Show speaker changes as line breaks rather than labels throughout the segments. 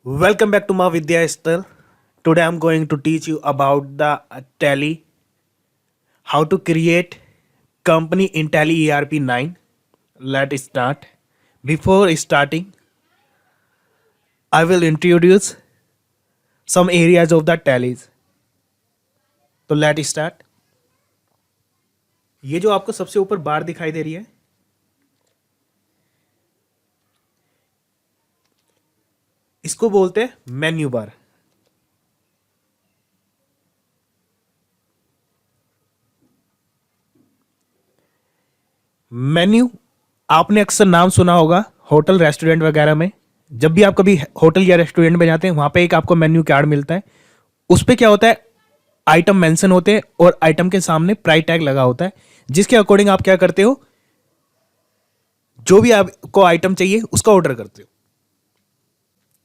Welcome back to my Vidya Esther. Today I'm going to teach you about the Tally, how to create company in Tally ERP 9. Let's start. Before starting, I will introduce some areas of the tallies. तो let's start. ये जो आपको सबसे ऊपर बार दिखाई दे रही है, इसको बोलते हैं मेन्यू बार। मेन्यू आपने अक्सर नाम सुना होगा होटल रेस्टोरेंट वगैरह में। जब भी आप कभी होटल या रेस्टोरेंट में जाते हैं, वहां पे एक आपको मेन्यू कार्ड मिलता है। उस पे क्या होता है, आइटम मेंशन होते हैं और आइटम के सामने प्राइस टैग लगा होता है, जिसके अकॉर्डिंग आप क्या करते हो, जो भी आपको आइटम चाहिए उसका ऑर्डर करते हो।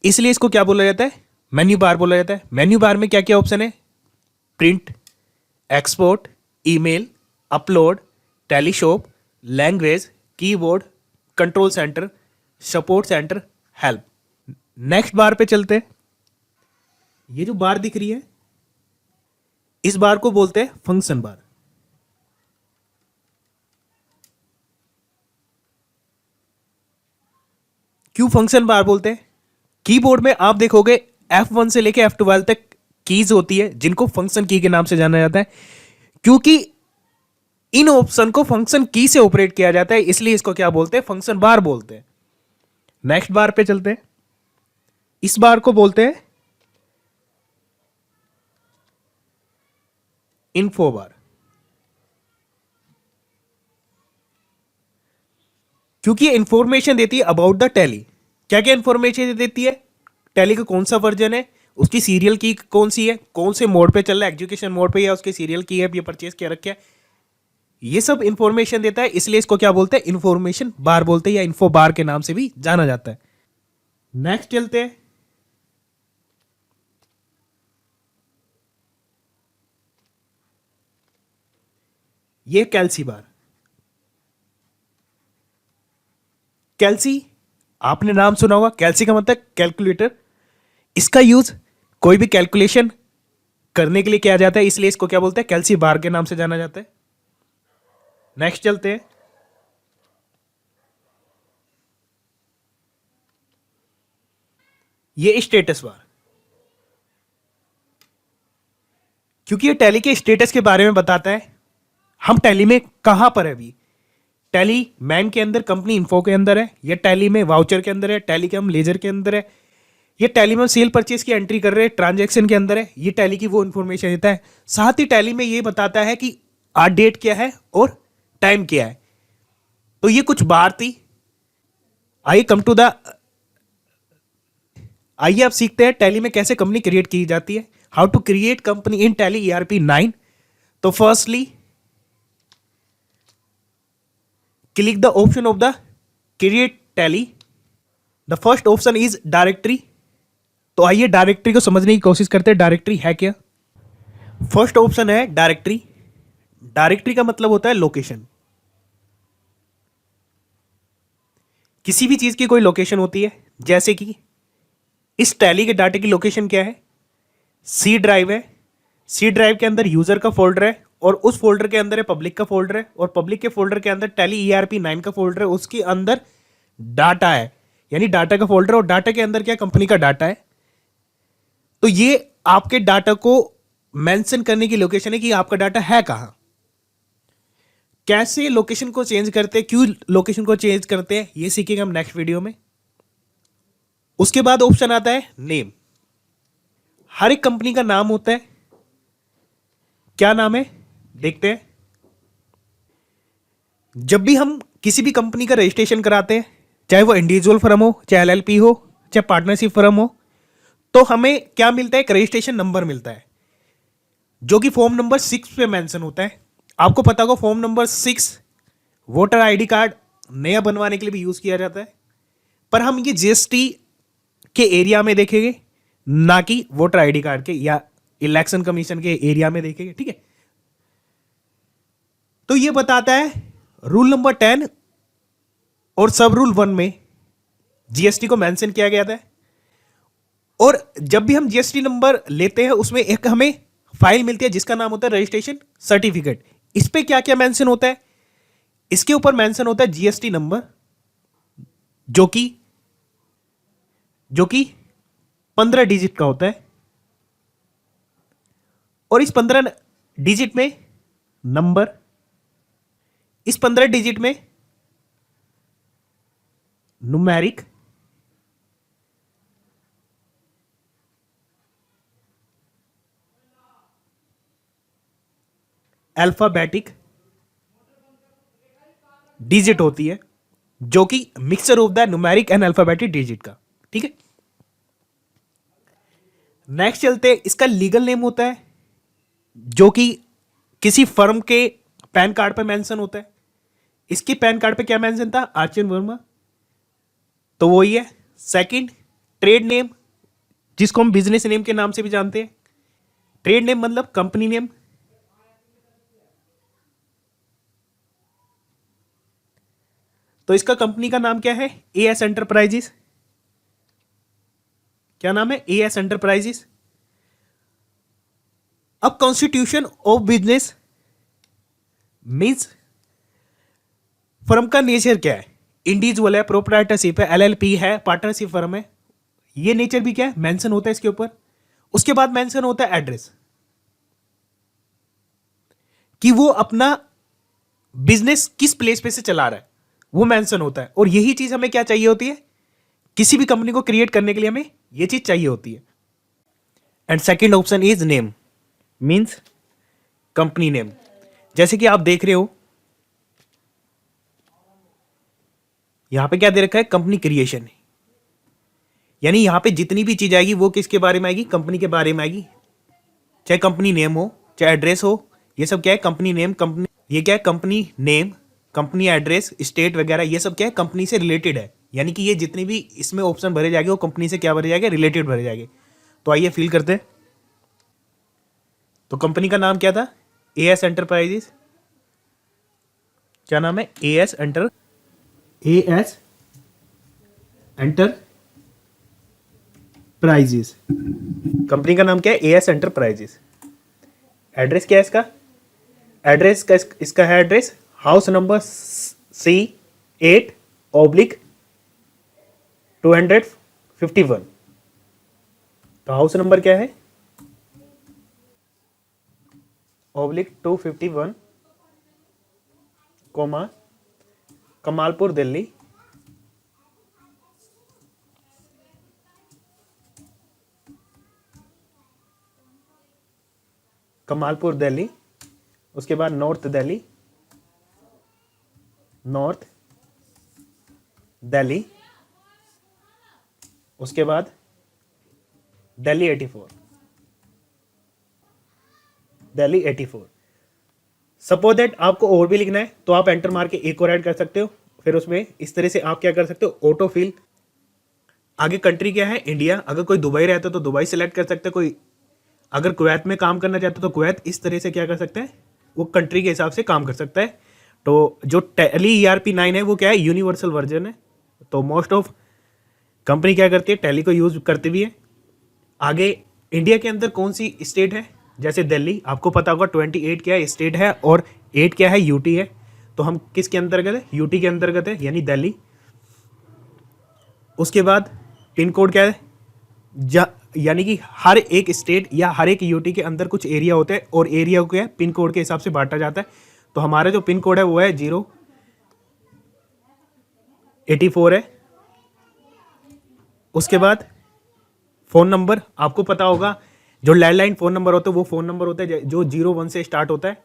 इसलिए इसको क्या बोला जाता है, मेन्यू बार बोला जाता है। मेन्यू बार में क्या क्या ऑप्शन है, print, export, email, upload, teleshop, language, keyboard, control centre, support centre, help. Next बार पे चलते हैं। ये जो बार दिख रही है, इस बार को बोलते हैं फंक्शन बार। क्यों फंक्शन बार बोलते हैं? कीबोर्ड में आप देखोगे F1 से लेके F12 तक कीज होती है, जिनको फंक्शन की के नाम से जाना जाता है, क्योंकि इन ऑप्शन को फंक्शन की से ऑपरेट किया जाता है, इसलिए इसको क्या बोलते हैं, फंक्शन बार बोलते हैं। नेक्स्ट बार पे चलते हैं। इस बार को बोलते हैं इन्फो बार, क्योंकि ये इंफॉर्मेशन देती है अबाउट द टैली। क्या क्या इंफॉर्मेशन देती है, टैली का कौन सा वर्जन है, उसकी सीरियल की कौन सी है, कौन से मोड पे चल रहा है, एग्जीक्यूशन मोड पे, या उसके सीरियल की है, ये परचेज क्या रखा है, ये सब इंफॉर्मेशन देता है। इसलिए इसको क्या बोलते हैं, इंफॉर्मेशन बार बोलते हैं, या इन्फो बार के नाम से भी जाना जाता है। नेक्स्ट चलते हैं। ये कैल्सी बार। कैल्सी आपने नाम सुना होगा, कैल्सी का मतलब कैलकुलेटर। इसका यूज कोई भी कैलकुलेशन करने के लिए किया जाता है, इसलिए इसको क्या बोलते हैं, कैल्सी बार के नाम से जाना जाता है। नेक्स्ट चलते हैं। ये स्टेटस बार, क्योंकि ये टैली के स्टेटस के बारे में बताता है, हम टैली में कहां पर है अभी। टैली मैन के अंदर, कंपनी इन्फो के अंदर है, या टैली में वाउचर के अंदर है, टैली के हम लेजर के अंदर है, ये टैली में सेल परचेज की एंट्री कर रहे हैं, ट्रांजैक्शन के अंदर है। ये टैली की वो इंफॉर्मेशन देता है। साथ ही टैली में ये बताता है कि आज डेट क्या है और टाइम क्या है। तो ये कुछ बार थी। आइए कम टू द आइए आप सीखते हैं टैली में कैसे कंपनी क्रिएट की जाती है, how to create company in Tally ERP 9। तो firstly click the option of the create Tally. The first option is directory. तो आइए डायरेक्टरी को समझने की कोशिश करते हैं, डायरेक्टरी है क्या। फर्स्ट ऑप्शन है डायरेक्टरी। डायरेक्टरी का मतलब होता है लोकेशन। किसी भी चीज की कोई लोकेशन होती है, जैसे कि इस टैली के डाटा की लोकेशन क्या है, सी ड्राइव है। सी ड्राइव के अंदर यूजर का फोल्डर है, और उस फोल्डर के अंदर है पब्लिक का फोल्डर है, और पब्लिक के फोल्डर के अंदर टैली ERP 9 का फोल्डर है, उसके अंदर डाटा है, यानी डाटा का फोल्डर। और डाटा के अंदर क्या, कंपनी का डाटा है। तो ये आपके डाटा को मेंशन करने की लोकेशन है कि आपका डाटा है कहां। कैसे लोकेशन को चेंज करते हैं, क्यों लोकेशन को चेंज करते हैं, ये सीखेंगे हम नेक्स्ट वीडियो में। उसके बाद ऑप्शन आता है नेम। हर एक कंपनी का नाम होता है। क्या नाम है, देखते हैं। जब भी हम किसी भी कंपनी का रजिस्ट्रेशन कराते हैं, चाहे वो इंडिविजुअल फर्म हो, चाहे LLP हो, चाहे पार्टनरशिप फर्म हो, तो हमें क्या मिलता है, एक रजिस्ट्रेशन नंबर मिलता है, जो कि फॉर्म नंबर 6 पे मेंशन होता है। आपको पता होगा form number 6 voter ID card नया बनवाने के लिए भी यूज किया जाता है, पर हम ये GST के एरिया में देखेंगे, ना कि वोटर ID कार्ड के या इलेक्शन कमीशन के एरिया में देखेंगे, ठीक है। तो ये बताता है रूल नंबर 10 और सब रूल 1 में GST को मेंशन किया गया था, और जब भी हम जीएसटी नंबर लेते हैं उसमें एक हमें फाइल मिलती है जिसका नाम होता है रजिस्ट्रेशन सर्टिफिकेट। इस पे क्या क्या मेंशन होता है, इसके ऊपर मेंशन होता है जीएसटी नंबर, जो कि जो कि 15 डिजिट का होता है। और इस 15 डिजिट में नंबर, इस 15 डिजिट में न्यूमेरिक, अल्फाबेटिक डिजिट होती है, जो कि mixture of the numeric and alphabetic digit का। ठीक है, नेक्स्ट चलते हैं। इसका लीगल नेम होता है जो कि किसी फर्म के पैन कार्ड पर मेंशन होता है। इसकी पैन कार्ड पे क्या मेंशन था, आर्चन वर्मा, तो वही है। सेकंड, ट्रेड नेम, जिसको हम बिजनेस नेम के नाम से भी जानते हैं। ट्रेड नेम मतलब कंपनी नेम। तो इसका कंपनी का नाम क्या है, ए एस एंटरप्राइजेस। क्या नाम है, ए एस एंटरप्राइजेस। अब constitution of business means firm का नेचर क्या है, इंडिविजुअल है, प्रोप्राइटरशिप है, एलएलपी है, पार्टनरशिप फर्म है। ये नेचर भी क्या है, मेंशन होता है इसके ऊपर। उसके बाद मेंशन होता है एड्रेस, कि वो अपना बिजनेस किस प्लेस पे से चला रहा है, वो मेंशन होता है। और यही चीज हमें क्या चाहिए होती है, किसी भी कंपनी को क्रिएट करने के लिए हमें ये चीज चाहिए होती है। And second option is name, means company name. जैसे कि आप देख रहे हो यहां पे क्या दे रखा है, कंपनी क्रिएशन। यानी यहां पे जितनी भी चीज आएगी वो किसके बारे में आएगी, कंपनी के बारे में आएगी। चाहे कंपनी नेम हो, चाहे एड्रेस हो, ये सब क्या है, कंपनी नेम। कंपनी, ये क्या है, company name, company address, state वगैरह, ये सब क्या है, कंपनी से रिलेटेड है। यानी कि ये जितनी भी इसमें ऑप्शन भरे जाएंगे वो कंपनी से क्या भरे जाएंगे, रिलेटेड भरे जाएंगे। तो आइए फिल करते हैं। तो कंपनी का नाम क्या था, ए एस एंटरप्राइजेस। क्या नाम है, ए एस एंटरप्राइजेस। कंपनी का नाम क्या है, ए एस एंटरप्राइजेस। एड्रेस क्या है इसका, एड्रेस का इसका है एड्रेस हाउस नंबर C8/251। तो हाउस नंबर क्या है, /251, कोमा, कमालपुर दिल्ली, कमालपुर दिल्ली। उसके बाद नॉर्थ दिल्ली, नॉर्थ दिल्ली। उसके बाद दिल्ली 84, दिल्ली 84। सपोज दैट आपको और भी लिखना है तो आप एंटर मार के एक और ऐड कर सकते हो। फिर उसमें इस तरह से आप क्या कर सकते हो, ऑटो फिल। आगे कंट्री क्या है, इंडिया। अगर कोई दुबई रहता है तो दुबई सेलेक्ट कर सकते हैं। कोई अगर कुवैत में काम करना चाहता है तो कुवैत। इस तरह से क्या कर सकते हैं, वो कंट्री के हिसाब से काम कर सकता है। तो जो टैली ERP 9 है वो क्या है, यूनिवर्सल वर्जन है। तो मोस्ट ऑफ कंपनी क्या करती है, टैली को यूज करती भी है। आगे इंडिया के अंदर कौन सी स्टेट है, जैसे दिल्ली, आपको पता होगा 28 क्या है, स्टेट है, और 8 क्या है, यूटी है। तो हम किसके अंतर्गत है, यूटी के अंतर्गत है, यानी दिल्ली। उसके बाद पिन कोड क्या है, यानी कि हर एक स्टेट या हर एक यूटी के अंदर कुछ एरिया होते हैं और एरिया को क्या है, पिन कोड के हिसाब से बांटा जाता है। तो हमारा जो पिन कोड है वो है 084 है। उसके बाद फोन नंबर, आपको पता होगा जो लैंडलाइन फोन नंबर होता है वो फोन नंबर होता है जो 01 से स्टार्ट होता है,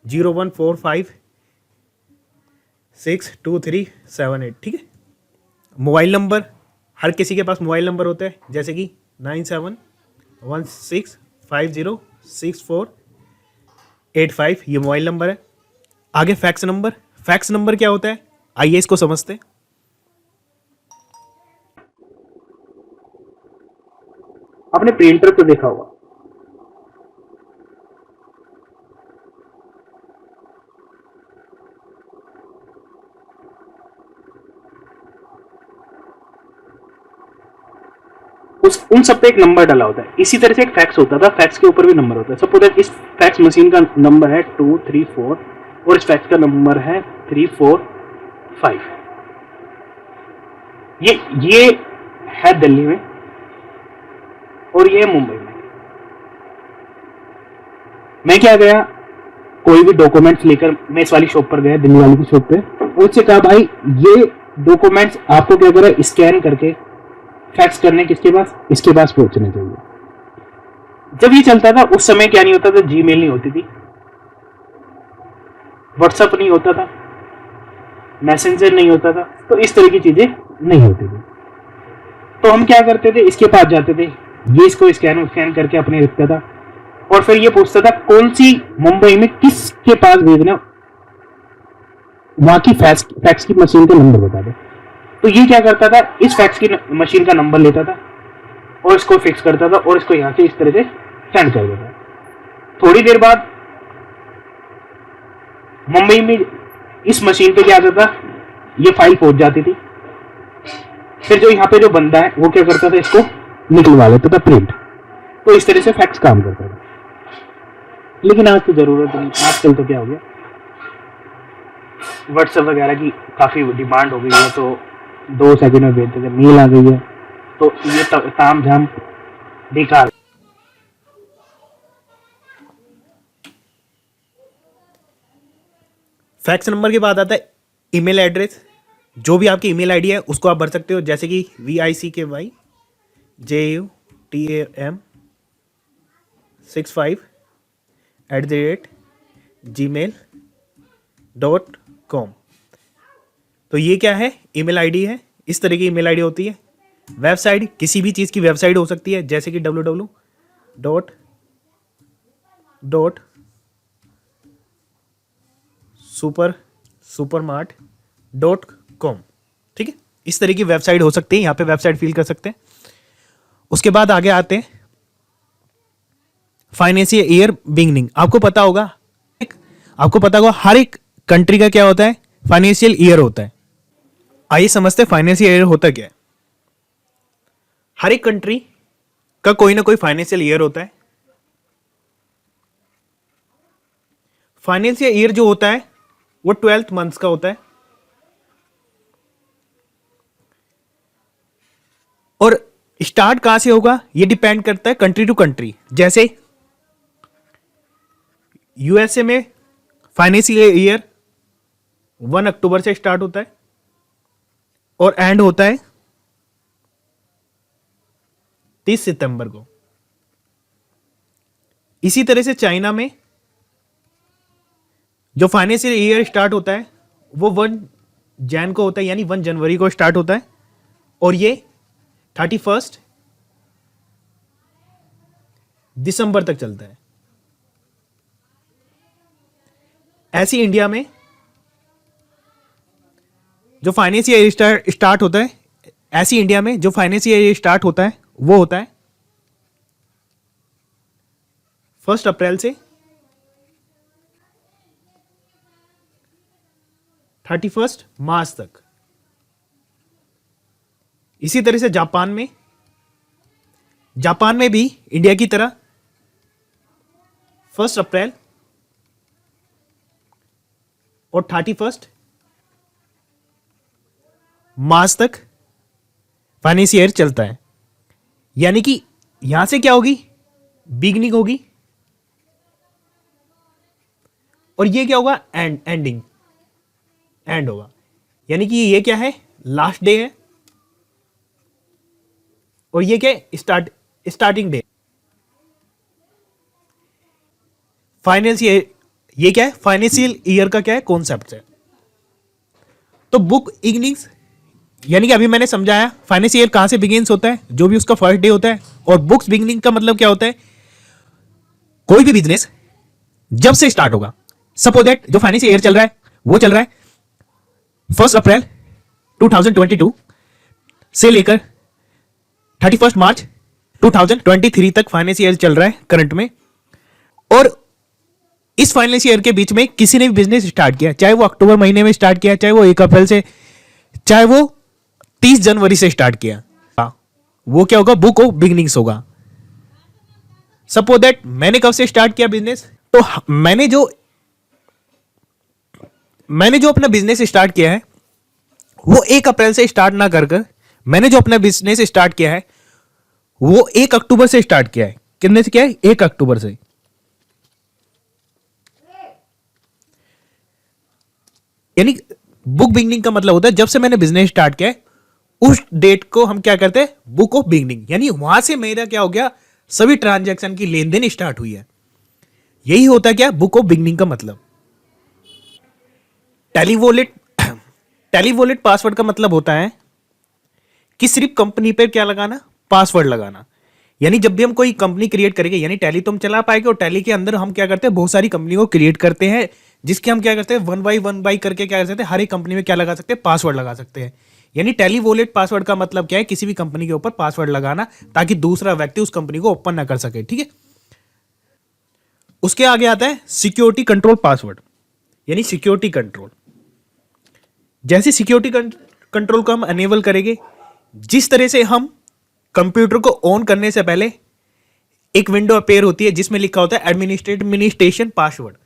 014562378। ठीक है। मोबाइल नंबर, हर किसी के पास मोबाइल नंबर होता है, जैसे कि 9716506485, ये मोबाइल नंबर है। आगे फैक्स नंबर, फैक्स नंबर क्या होता है, आइए इसको समझते हैं। आपने प्रिंटर को देखा होगा,
उन सब पे एक नंबर डाला होता है। इसी तरह से एक फैक्स होता था, फैक्स के ऊपर भी नंबर होता है। सपोज दैट इस फैक्स मशीन का नंबर है 234 और इस फैक्स का नंबर है 345। ये है दिल्ली में और ये है मुंबई में। मैं क्या गया, कोई भी डॉक्यूमेंट्स लेकर मैं इस वाली शॉप पर गया, दिल्ली वाली की शॉप पे, उससे कहा भाई ये डॉक्यूमेंट्स आपको क्या करें, स्कैन करके फैक्स करने किसके पास, इसके पास पहुंचने चाहिए। जब ये चलता था उस समय क्या नहीं होता था, जीमेल नहीं होती थी, व्हाट्सएप नहीं होता था, मैसेंजर नहीं होता था, तो इस तरह की चीजें नहीं होती थी। तो हम क्या करते थे, इसके पास जाते थे, ये इसको स्कैन करके अपने रखता था और फिर ये पूछता था कौन सी मुंबई में किसके पास भेजना, वहां की फैक्स की मशीन का नंबर बता दे। तो ये क्या करता था, इस फैक्स की मशीन का नंबर लेता था और इसको फिक्स करता था और इसको यहां से इस तरह से सेंड कर देता। थोड़ी देर बाद मुंबई में इस मशीन पे क्या आता था, ये फाइल पहुंच जाती थी। फिर जो यहाँ पे जो बंदा है वो क्या करता था, इसको निकलवा लेता था प्रिंट। तो इस तरह से फैक्स काम करता था। लेकिन आज तो जरूरत नहीं, आजकल तो क्या हो गया, व्हाट्सएप वगैरह की काफी डिमांड हो गई है, तो 2 सेकंड में भेज देते, मेल आ गई है, तो ये ताम झाम बेकार।
फैक्स नंबर के बाद आता है ईमेल एड्रेस। जो भी आपकी ईमेल आईडी है उसको आप भर सकते हो, जैसे कि VICKAM65@gmail.com। तो ये क्या है, ईमेल आईडी है। इस तरह की ईमेल आईडी होती है। वेबसाइट, किसी भी चीज़ की वेबसाइट हो सकती है, जैसे कि www.supermart.com। ठीक है, इस तरह की वेबसाइट हो सकती है, यहाँ पे वेबसाइट फिल कर सकते हैं। उसके बाद आगे आते हैं फाइनेंशियल ईयर बिगनिंग। आपको पता होगा हर एक कंट्री का क्या होता है, फाइनेंशियल ईयर होता है। आइए समझते हैं फाइनेंशियल ईयर होता क्या है। हर एक कंट्री का कोई ना कोई फाइनेंशियल ईयर होता है। फाइनेंशियल ईयर जो होता है वो 12 मंथ्स का होता है और स्टार्ट कहां से होगा ये डिपेंड करता है कंट्री टू कंट्री। जैसे यूएसए में फाइनेंशियल ईयर 1 अक्टूबर से स्टार्ट होता है और एंड होता है 30 सितंबर को। इसी तरह से चाइना में जो फाइनेंशियल ईयर स्टार्ट होता है वो 1 जैन को होता है, यानी 1 जनवरी को स्टार्ट होता है और ये 31 दिसंबर तक चलता है। ऐसी इंडिया में जो फाइनेंशियल ईयर स्टार्ट होता है, वो होता है 1 अप्रैल से 31 मार्च तक। इसी तरह से जापान में भी इंडिया की तरह 1 अप्रैल और 31 मार्च तक फाइनेंशियल ईयर चलता है। यानी कि यहां से क्या होगी, बिगनिंग होगी और ये क्या होगा, एंड होगा। यानी कि ये क्या है, लास्ट डे है और ये क्या है, स्टार्टिंग डे। ये क्या है, फाइनेंशियल ईयर का क्या है, कॉन्सेप्ट है। तो बुक इगनिंग्स, यानी कि अभी मैंने समझाया फाइनेंशियल ईयर कहां से बिगिंस होता है, जो भी उसका फर्स्ट डे होता है। और बुक्स बिगिनिंग का मतलब क्या होता है, कोई भी बिजनेस जब से स्टार्ट होगा। सपोज दैट जो फाइनेंशियल ईयर चल रहा है वो चल रहा है 1 अप्रैल 2022 से लेकर 31 मार्च 2023 तक फाइनेंशियल ईयर चल रहा है करंट में। और इस फाइनेंशियल ईयर के बीच में किसी ने भी बिजनेस स्टार्ट किया, चाहे वो अक्टूबर महीने में स्टार्ट किया, चाहे वो 1 अप्रैल से, चाहे वो 30 जनवरी से स्टार्ट किया, वो क्या होगा, बुक ऑफ बिगनिंग्स होगा। सपोज दैट मैंने कब से स्टार्ट किया बिजनेस, तो मैंने जो अपना बिजनेस स्टार्ट किया है वो 1 अप्रैल से स्टार्ट ना कर कर मैंने जो अपना बिजनेस स्टार्ट किया है वो 1 अक्टूबर से स्टार्ट किया है। कितने से किया है? 1 अक्टूबर से। यानी बुक बिगनिंग का मतलब होता है जब से मैंने बिजनेस स्टार्ट किया है उस डेट को हम क्या करते हैं, बुक ऑफ बिगनिंग। यानी वहां से मेरा क्या हो गया, सभी ट्रांजैक्शन की लेन देन स्टार्ट हुई है। यही होता है क्या, बुक ऑफ बिगनिंग का मतलब। Tally wallet Tally wallet password का मतलब होता है कि सिर्फ कंपनी पे क्या लगाना, पासवर्ड लगाना। यानी जब भी हम कोई कंपनी क्रिएट करेंगे, यानी टैली तो हम चला पाएंगे, और टैली के अंदर हम क्या करते हैं, बहुत सारी कंपनी को क्रिएट करते हैं, जिसके हम क्या करते हैं, वन बाई करके क्या कर सकते हैं, हर एक कंपनी में क्या लगा सकते हैं, पासवर्ड लगा सकते हैं। यानी टेली वॉलेट पासवर्ड का मतलब क्या है, किसी भी कंपनी के ऊपर पासवर्ड लगाना ताकि दूसरा व्यक्ति उस कंपनी को ओपन ना कर सके। ठीक है। उसके आगे आता है सिक्योरिटी कंट्रोल पासवर्ड, यानी सिक्योरिटी कंट्रोल। जैसे सिक्योरिटी कंट्रोल को हम अनेबल करेंगे, जिस तरह से हम कंप्यूटर को ऑन करने से पहले एक विंडो अपेयर होती है जिसमें लिखा होता है एडमिनिस्ट्रेशन पासवर्ड,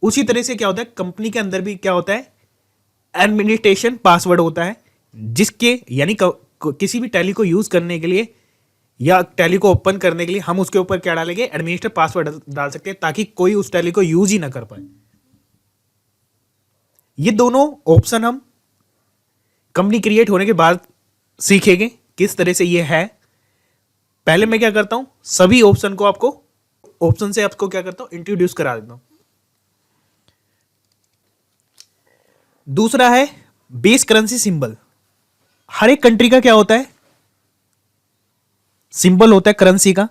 उसी तरह से क्या होता है कंपनी के अंदर भी क्या होता है, एडमिनिस्ट्रेशन पासवर्ड होता है, जिसके यानी किसी भी टैली को यूज करने के लिए या टैली को ओपन करने के लिए हम उसके ऊपर क्या डालेंगे, एडमिनिस्ट्रेटर पासवर्ड डाल सकते हैं ताकि कोई उस टैली को यूज ही ना कर पाए। ये दोनों ऑप्शन हम कंपनी क्रिएट होने के बाद सीखेंगे किस तरह से ये है। पहले मैं क्या करता हूं, सभी ऑप्शन से आपको क्या करता हूं, इंट्रोड्यूस करा देता हूं। दूसरा है बेस करेंसी सिंबल। हर एक कंट्री का क्या होता है, सिंबल होता है करेंसी का।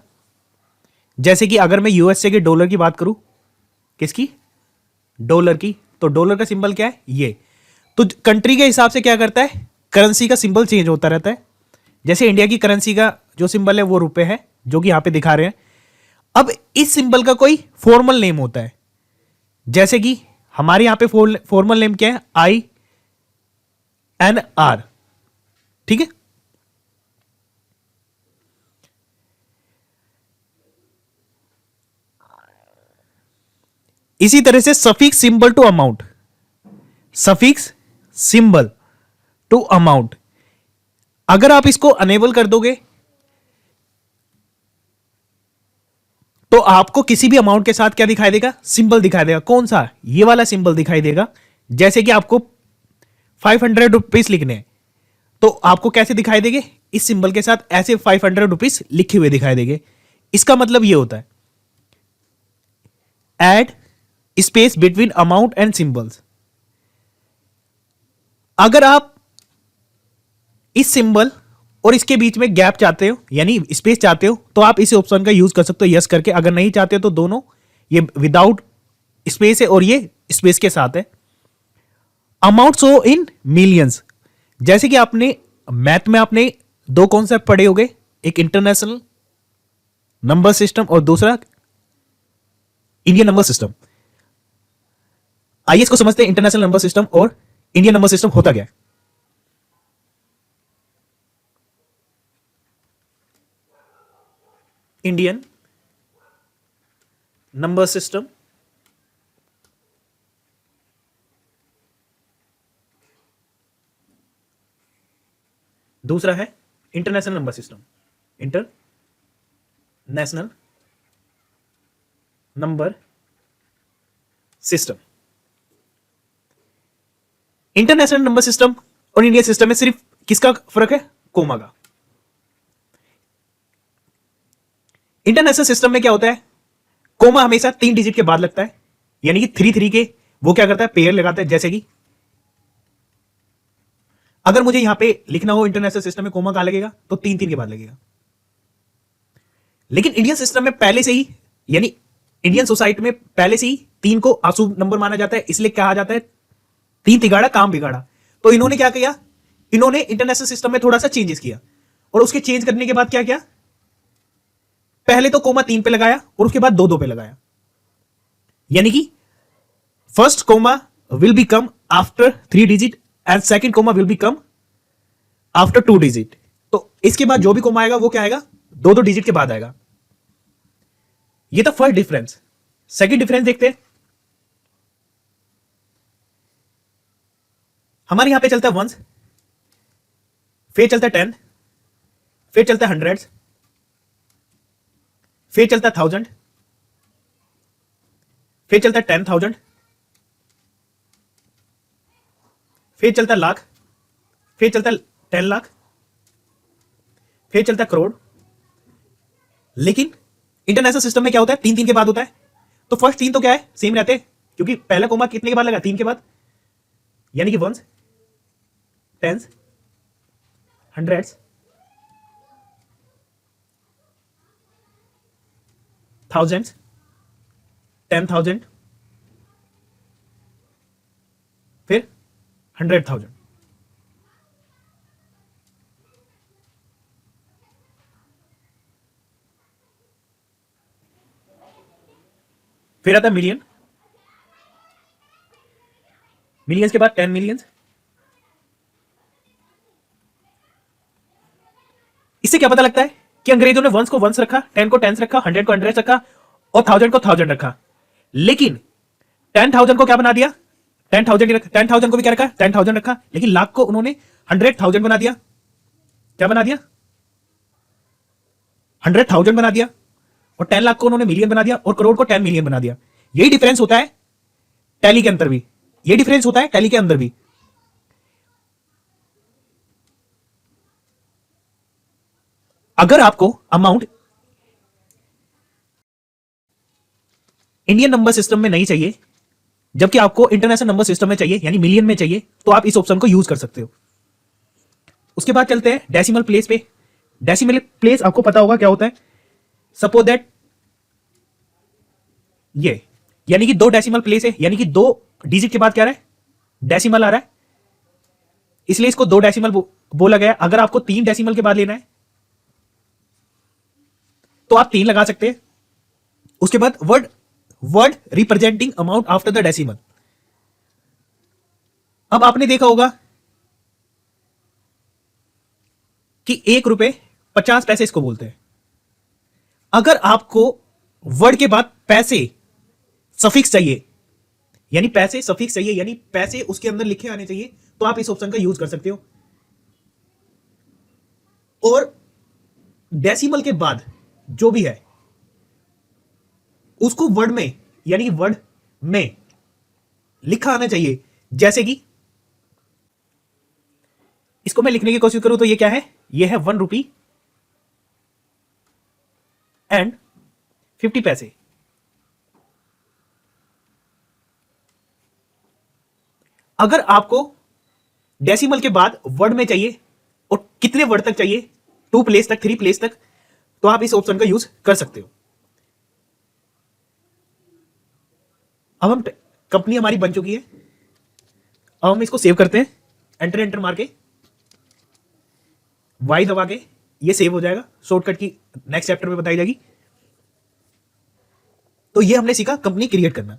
जैसे कि अगर मैं यूएसए के डॉलर की बात करूं, किसकी, डॉलर की, तो डॉलर का सिंबल क्या है, ये। तो कंट्री के हिसाब से क्या करता है, करेंसी का सिंबल चेंज होता रहता है। जैसे इंडिया की करेंसी का जो सिंबल है वो रुपए है, जो कि यहां पे दिखा रहे हैं। अब इस सिंबल का कोई फॉर्मल नेम होता है, जैसे कि हमारे यहां पे फॉर्मल नेम क्या है, INR। ठीक है। इसी तरह से suffix symbol to amount, suffix symbol to amount, अगर आप इसको अनेबल कर दोगे तो आपको किसी भी अमाउंट के साथ क्या दिखाई देगा, सिंबल दिखाई देगा। कौन सा, ये वाला सिंबल दिखाई देगा। जैसे कि आपको 500 रुपीज लिखने हैं तो आपको कैसे दिखाई देंगे, इस सिंबल के साथ ऐसे 500 रुपीज लिखे हुए दिखाई देंगे। इसका मतलब ये होता है add space between amount and symbols. अगर आप इस सिंबल और इसके बीच में गैप चाहते हो, यानी स्पेस चाहते हो, तो आप इस ऑप्शन का यूज कर सकते हो यस करके। अगर नहीं चाहते हो तो दोनों, ये विदाउट स्पेस है और ये स्पेस के साथ है। अमाउंट सो इन मिलियंस, जैसे कि आपने मैथ में आपने 2 कॉन्सेप्ट पढ़े होंगे, एक इंटरनेशनल नंबर सिस्टम और दूसरा इंडियन नंबर सिस्टम। आइए इसको समझते हैं, इंटरनेशनल नंबर सिस्टम और इंडियन नंबर सिस्टम होता क्या है। इंडियन नंबर सिस्टम दूसरा है international number system, international number system. International number system और इंडियन सिस्टम में सिर्फ किसका फर्क है, कोमा का। इंटरनेशनल सिस्टम में क्या होता है, कोमा हमेशा 3 डिजिट के बाद लगता है, यानी कि 3 के वो क्या करता है, पेयर लगाता है। जैसे कि अगर मुझे यहां पे लिखना हो इंटरनेशनल सिस्टम में कोमा कहां लगेगा, तो 3 के बाद लगेगा। लेकिन इंडियन सिस्टम में पहले से ही, यानी इंडियन सोसाइटी में पहले से ही 3 को अशुभ नंबर माना जाता है, इसलिए कहा जाता है 3 तिगाड़ा काम बिगाड़ा। तो इन्होंने क्या किया, इन्होंने इंटरनेशनल सिस्टम में थोड़ा सा चेंजेस किया, और उसके चेंज करने के बाद क्या किया, पहले तो कोमा 3 पे लगाया और उसके बाद 2 पे लगाया। यानी कि first comma will be come after 3 digit and second comma will be come after 2 digit. तो इसके बाद जो भी कोमा आएगा वो क्या आएगा, 2 डिजिट के बाद आएगा। ये था फर्स्ट डिफरेंस। सेकंड डिफरेंस देखते हैं। हमारे यहां पे चलता है वंस, फिर चलता है 10, फिर चलता है हंड्रेड्स, फिर चलता है 1000, फिर चलता है 10,000, फिर चलता है लाख, फिर चलता है 10 लाख, फिर चलता है करोड़। लेकिन इंटरनेशनल सिस्टम में क्या होता है, 3 3 के बाद होता है। तो फर्स्ट 3 तो क्या है, सेम रहते हैं, क्योंकि पहला कोमा कितने के बाद लगा, 3 के बाद, यानी कि वंस, टेंस, हंड्रेड्स, 1000s, 10,000, फिर 100,000। फिर आता है मिलियन, मिलियंस के बाद 10 मिलियंस। इससे क्या पता लगता है कि अंग्रेजों ने वंस को वंस रखा, 10 को टेंस रखा, 100 को हंड्रेड रखा और 1000 को 1000 रखा। लेकिन 10,000 को क्या बना दिया, 10,000 ही रखा, 10,000 को भी क्या रखा, 10,000 रखा। लेकिन लाख को उन्होंने 100,000 बना दिया। क्या बना दिया, 100,000 बना दिया। और 10 लाख को उन्होंने मिलियन बना दिया और करोड़ को 10 मिलियन बना दिया। यही डिफरेंस होता है टैली के अंदर भी, यही डिफरेंस होता है टैली के अंदर भी। अगर आपको अमाउंट इंडियन नंबर सिस्टम में नहीं चाहिए, जबकि आपको इंटरनेशनल नंबर सिस्टम में चाहिए, यानी मिलियन में चाहिए, तो आप इस ऑप्शन को यूज कर सकते हो। उसके बाद चलते हैं डेसिमल प्लेस पे। डेसिमल प्लेस आपको पता होगा क्या होता है। सपोज दैट ये, यानी कि 2 डेसिमल प्लेस है, यानी कि 2 डिजिट के बाद क्या आ रहा है, डेसिमल आ रहा है, इसलिए इसको 2 डेसिमल बोला गया। अगर आपको 3 डेसिमल के बाद लेना है तो आप 3 लगा सकते हैं। उसके बाद word representing amount after the decimal. अब आपने देखा होगा कि 1 रुपए 50 पैसे इसको बोलते हैं। अगर आपको वर्ड के बाद पैसे सफिक्स चाहिए, यानी पैसे सफिक्स चाहिए, यानी पैसे उसके अंदर लिखे आने चाहिए, तो आप इस ऑप्शन का यूज कर सकते हो। और डेसिमल के बाद जो भी है उसको वर्ड में, यानी कि वर्ड में लिखा आना चाहिए। जैसे कि इसको मैं लिखने की कोशिश करूं तो ये क्या है, ये है 1 रुपी एंड 50 पैसे। अगर आपको डेसिमल के बाद वर्ड में चाहिए और कितने वर्ड तक चाहिए, 2 प्लेस तक, 3 प्लेस तक, तो आप इस ऑप्शन का यूज कर सकते हो। अब हम कंपनी हमारी बन चुकी है। अब हम इसको सेव करते हैं, एंटर एंटर मार के, वाई दबा के ये सेव हो जाएगा। शॉर्टकट की नेक्स्ट चैप्टर में बताई जाएगी। तो ये हमने सीखा कंपनी क्रिएट करना।